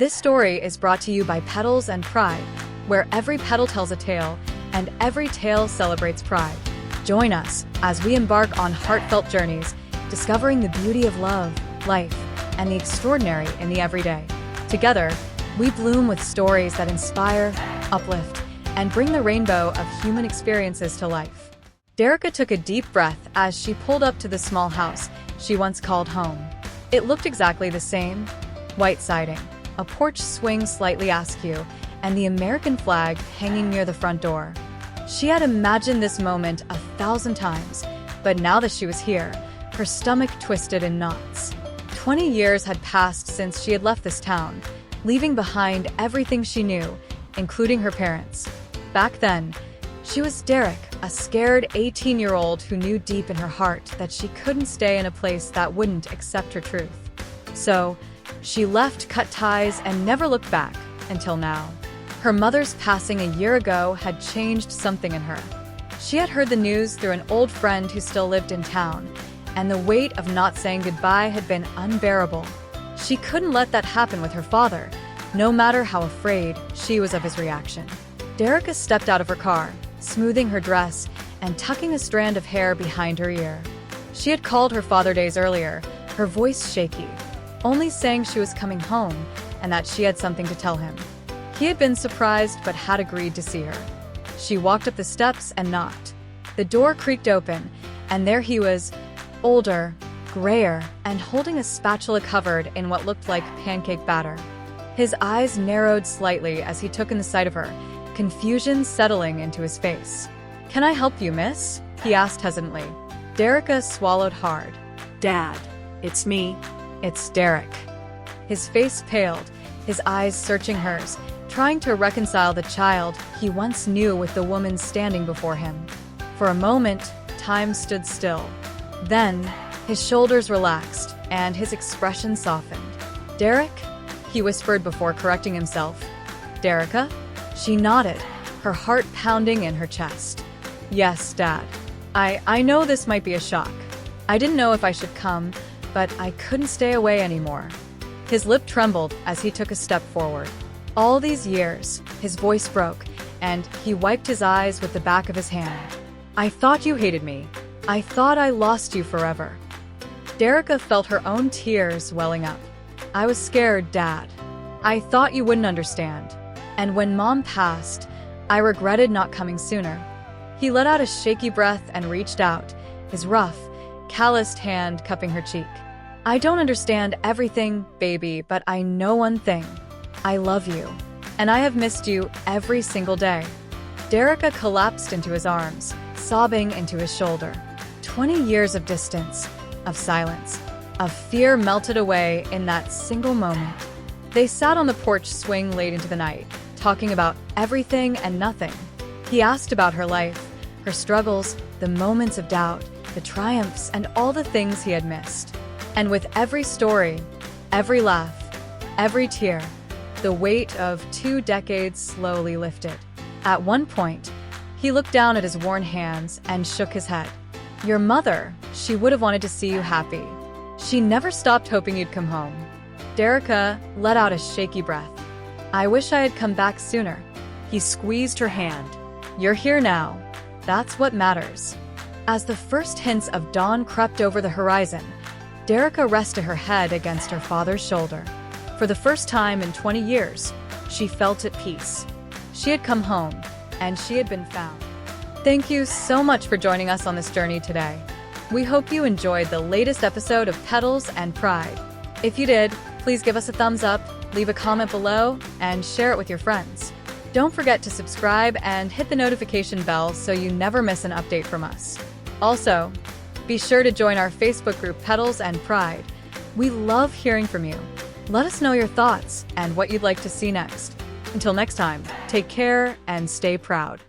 This story is brought to you by Petals and Pride, where every petal tells a tale and every tale celebrates pride. Join us as we embark on heartfelt journeys, discovering the beauty of love, life, and the extraordinary in the everyday. Together, we bloom with stories that inspire, uplift, and bring the rainbow of human experiences to life. Derica took a deep breath as she pulled up to the small house she once called home. It looked exactly the same: white siding, a porch swing slightly askew, and the American flag hanging near the front door. She had imagined this moment 1,000 times, but now that she was here, her stomach twisted in knots. 20 years had passed since she had left this town, leaving behind everything she knew, including her parents. Back then, she was Derica, a scared 18-year-old who knew deep in her heart that she couldn't stay in a place that wouldn't accept her truth. So, she left, cut ties, and never looked back, until now. Her mother's passing a year ago had changed something in her. She had heard the news through an old friend who still lived in town, and the weight of not saying goodbye had been unbearable. She couldn't let that happen with her father, no matter how afraid she was of his reaction. Derica stepped out of her car, smoothing her dress and tucking a strand of hair behind her ear. She had called her father days earlier, her voice shaky, only saying she was coming home and that she had something to tell him. He had been surprised but had agreed to see her. She walked up the steps and knocked. The door creaked open, and there he was, older, grayer, and holding a spatula covered in what looked like pancake batter. His eyes narrowed slightly as he took in the sight of her, confusion settling into his face. "Can I help you, miss?" he asked hesitantly. Derica swallowed hard. Dad, it's me. It's Derek. His face paled, his eyes searching hers, trying to reconcile the child he once knew with the woman standing before him. For a moment, time stood still. Then, his shoulders relaxed, and his expression softened. "Derek?" he whispered before correcting himself. "Derica?" She nodded, her heart pounding in her chest. "Yes, Dad. I know this might be a shock. I didn't know if I should come, but I couldn't stay away anymore." His lip trembled as he took a step forward. All these years, his voice broke, and he wiped his eyes with the back of his hand. "I thought you hated me. I thought I lost you forever." Derica felt her own tears welling up. "I was scared, Dad. I thought you wouldn't understand. And when Mom passed, I regretted not coming sooner." He let out a shaky breath and reached out, his rough, calloused hand cupping her cheek. "I don't understand everything, baby, but I know one thing. I love you, and I have missed you every single day." Derica collapsed into his arms, sobbing into his shoulder. 20 years of distance, of silence, of fear melted away in that single moment. They sat on the porch swing late into the night, talking about everything and nothing. He asked about her life, her struggles, the moments of doubt, the triumphs, and all the things he had missed. And with every story, every laugh, every tear, the weight of 2 decades slowly lifted. At one point, he looked down at his worn hands and shook his head. "Your mother, she would have wanted to see you happy. She never stopped hoping you'd come home." Derica let out a shaky breath. "I wish I had come back sooner." He squeezed her hand. "You're here now. That's what matters." As the first hints of dawn crept over the horizon, Derica rested her head against her father's shoulder. For the first time in 20 years, she felt at peace. She had come home, and she had been found. Thank you so much for joining us on this journey today. We hope you enjoyed the latest episode of Petals and Pride. If you did, please give us a thumbs up, leave a comment below, and share it with your friends. Don't forget to subscribe and hit the notification bell so you never miss an update from us. Also, be sure to join our Facebook group Petals and Pride. We love hearing from you. Let us know your thoughts and what you'd like to see next. Until next time, take care and stay proud.